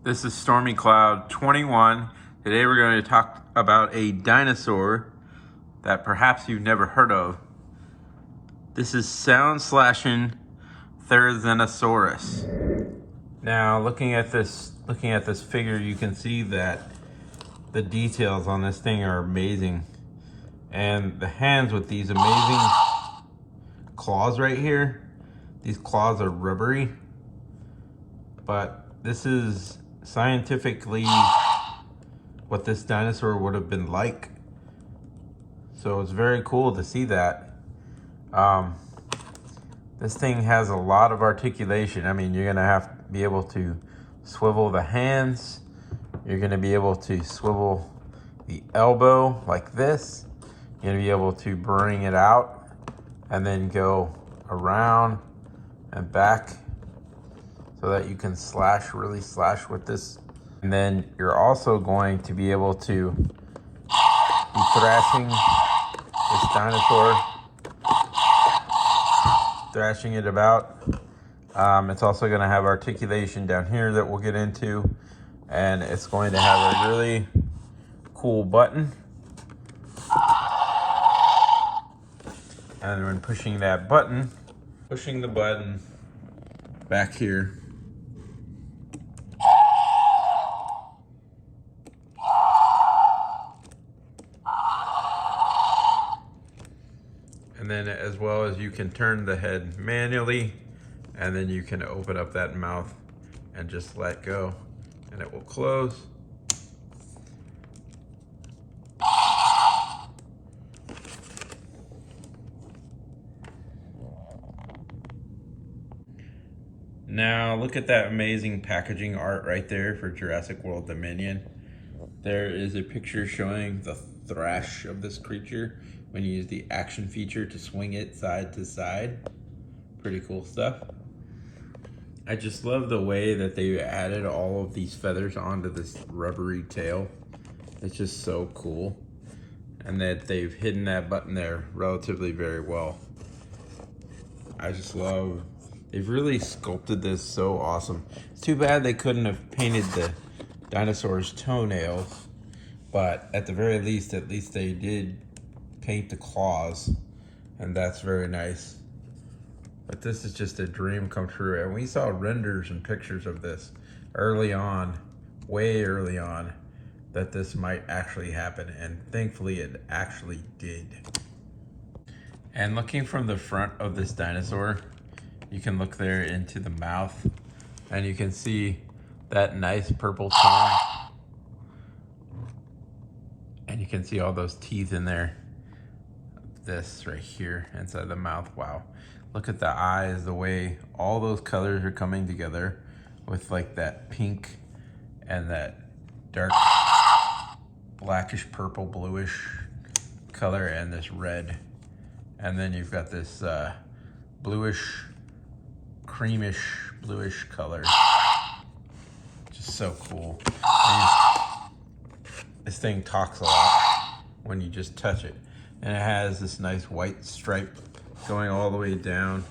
This is Stormy Cloud 21. Today we're going to talk about a dinosaur that perhaps you've never heard of. This is Slashin Therizinosaurus. Now, looking at this figure, you can see that the details on this thing are amazing, and the hands with these amazing claws right here. These claws are rubbery, but this is scientifically what this dinosaur would have been like. So it's very cool to see that. This thing has a lot of articulation. I mean, you're gonna have to be able to swivel the hands. You're gonna be able to swivel the elbow like this. You're gonna be able to bring it out and then go around and back, so that you can really slash with this. And then you're also going to be able to be thrashing this dinosaur, thrashing it about. It's also going to have articulation down here that we'll get into, and it's going to have a really cool button. And when pushing that button, pushing the button back here, and then as well as you can turn the head manually, and then you can open up that mouth and just let go, and it will close. Now look at that amazing packaging art right there for Jurassic World Dominion. There is a picture showing the thrash of this creature when you use the action feature to swing it side to side. Pretty cool stuff. I just love the way that they added all of these feathers onto this rubbery tail. It's just so cool. And that they've hidden that button there relatively very well. I just love, they've really sculpted this so awesome. It's too bad they couldn't have painted the dinosaur's toenails, but at the very least, at least they did paint the claws, and that's very nice. But this is just a dream come true, and we saw renders and pictures of this early on, way early on, that this might actually happen, and thankfully it actually did. And looking from the front of this dinosaur, you can look there into the mouth, and you can see that nice purple tone, and you can see all those teeth in there. This right here inside the mouth. Wow, look at the eyes, the way all those colors are coming together with like that pink and that dark blackish purple bluish color and this red, and then you've got this bluish creamish bluish color. Just so cool. And this thing talks a lot when you just touch it, and it has this nice white stripe going all the way down.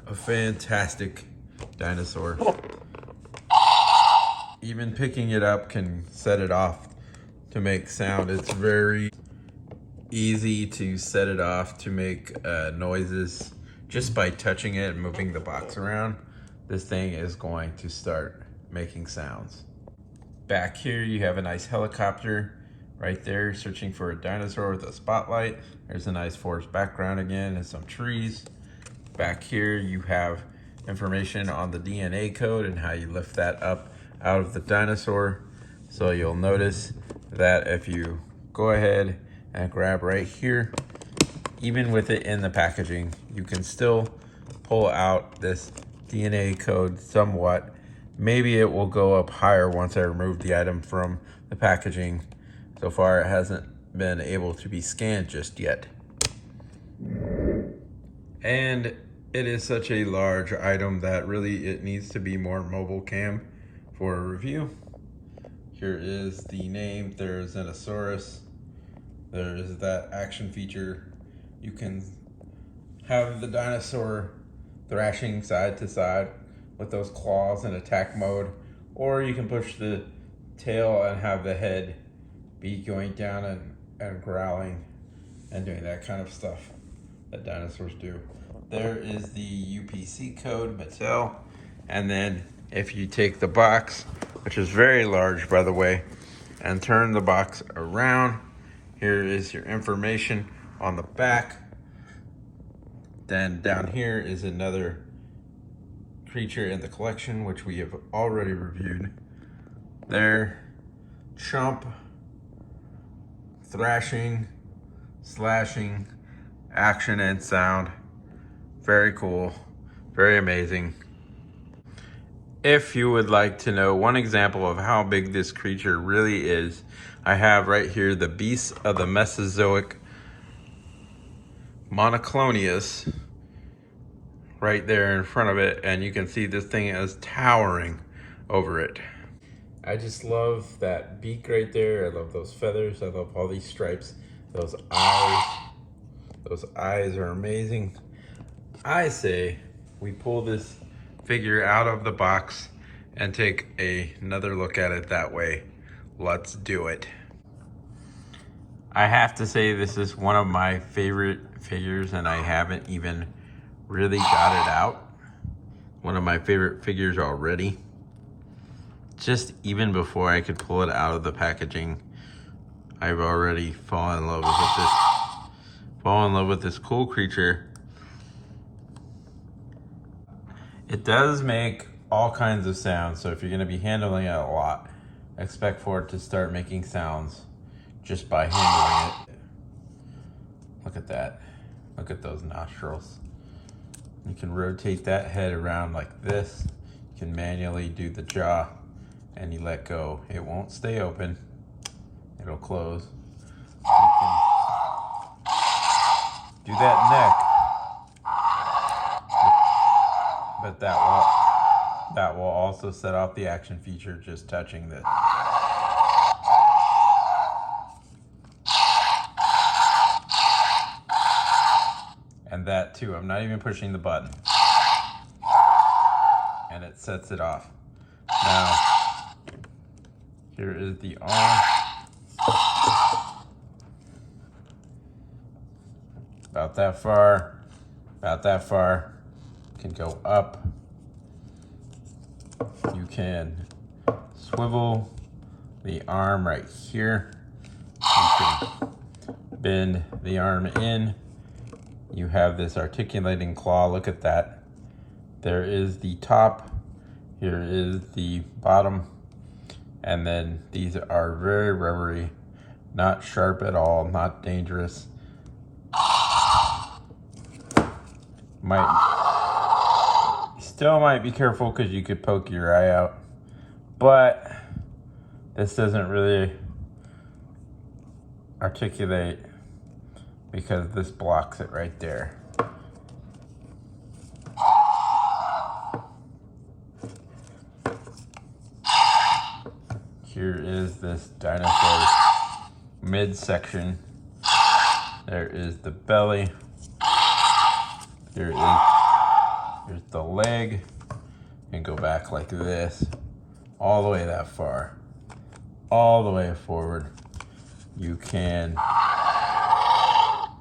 A fantastic dinosaur. Even picking it up can set it off to make sound. It's very easy to set it off to make noises just by touching it and moving the box around. This thing is going to start making sounds. Back here you have a nice helicopter right there searching for a dinosaur with a spotlight. There's a nice forest background again and some trees. Back here you have information on the DNA code and how you lift that up out of the dinosaur. So you'll notice that if you go ahead and grab right here, even with it in the packaging, you can still pull out this DNA code somewhat. Maybe it will go up higher once I remove the item from the packaging. So far, it hasn't been able to be scanned just yet. And it is such a large item that really it needs to be more mobile cam for a review. Here is the name, Therizinosaurus. There is that action feature. You can have the dinosaur thrashing side to side with those claws in attack mode, Or you can push the tail and have the head be going down and growling and doing that kind of stuff that dinosaurs do. There is the UPC code, Mattel. And then if you take the box, which is very large by the way, and turn the box around, here is your information on the back. Then down here is another creature in the collection, which we have already reviewed. There, chomp, thrashing, slashing, action and sound. Very cool, very amazing. If you would like to know one example of how big this creature really is, I have right here the beast of the Mesozoic Monoclonius right there in front of it, and you can see this thing is towering over it. I just love that beak right there. I love those feathers. I love all these stripes. Those eyes. Those eyes are amazing. I say we pull this figure out of the box and take another look at it that way. Let's do it. I have to say this is one of my favorite figures, and I haven't even really got it out. One of my favorite figures already. Just even before I could pull it out of the packaging, I've already fallen in love with this cool creature. It does make all kinds of sounds, so if you're gonna be handling it a lot, expect for it to start making sounds just by handling it. Look at that. Look at those nostrils. You can rotate that head around like this. You can manually do the jaw, and you let go. It won't stay open. It'll close. You can do that neck. But that will also set off the action feature just touching this. And that too, I'm not even pushing the button. And it sets it off. Now, here is the arm. About that far, about that far. Can go up. You can swivel the arm right here. You can bend the arm in. You have this articulating claw. Look at that. There is the top. Here is the bottom. And then these are very rubbery, not sharp at all, not dangerous. Still might be careful because you could poke your eye out, but this doesn't really articulate because this blocks it right there. Here is this dinosaur midsection. There is the belly. Here's the leg. You can go back like this, all the way that far, all the way forward. You can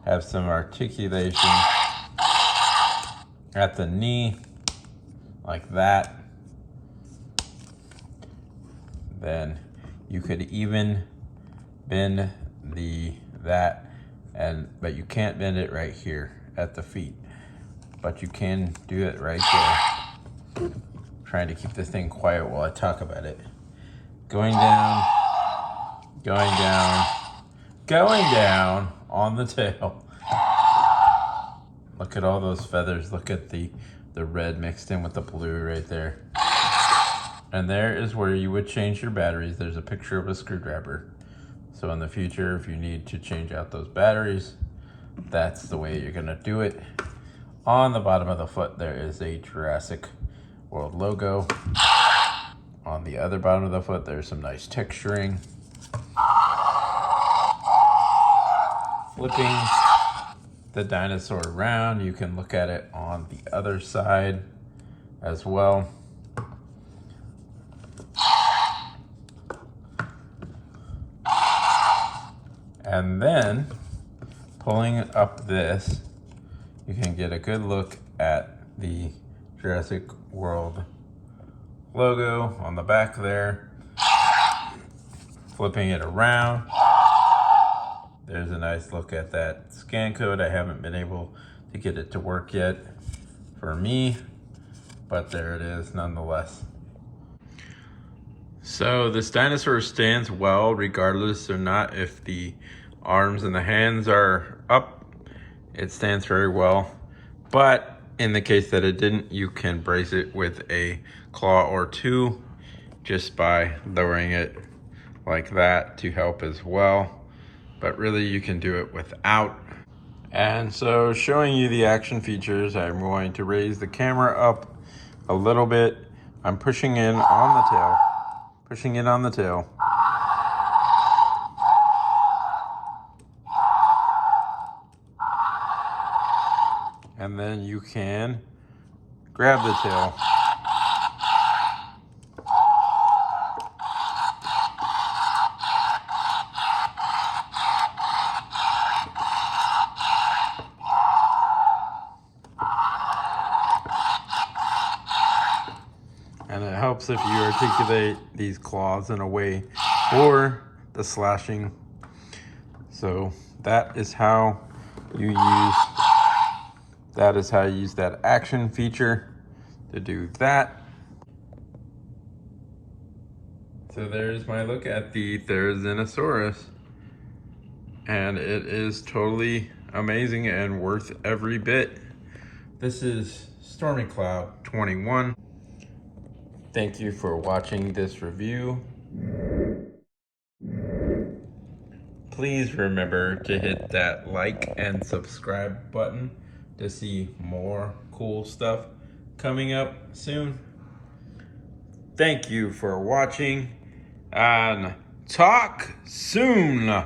have some articulation at the knee, like that. Then you could even bend but you can't bend it right here at the feet. But you can do it right there. I'm trying to keep this thing quiet while I talk about it. Going down, going down, going down on the tail. Look at all those feathers. Look at the red mixed in with the blue right there. And there is where you would change your batteries. There's a picture of a screwdriver. So in the future, if you need to change out those batteries, that's the way you're gonna do it. On the bottom of the foot, there is a Jurassic World logo. On the other bottom of the foot, there's some nice texturing. Flipping the dinosaur around, you can look at it on the other side as well. And then pulling up this, you can get a good look at the Jurassic World logo on the back there. Flipping it around, there's a nice look at that scan code. I haven't been able to get it to work yet for me, but there it is nonetheless. So this dinosaur stands well regardless or not if the arms and the hands are up. It stands very well, but in the case that it didn't, you can brace it with a claw or two just by lowering it like that to help as well. But really you can do it without. And so showing you the action features, I'm going to raise the camera up a little bit. I'm pushing in on the tail, pushing it on the tail. And then you can grab the tail. And it helps if you articulate these claws in a way for the slashing. So that is how you use that action feature to do that. So there's my look at the Therizinosaurus. And it is totally amazing and worth every bit. This is Stormy Cloud 21. Thank you for watching this review. Please remember to hit that like and subscribe button to see more cool stuff coming up soon. Thank you for watching and talk soon.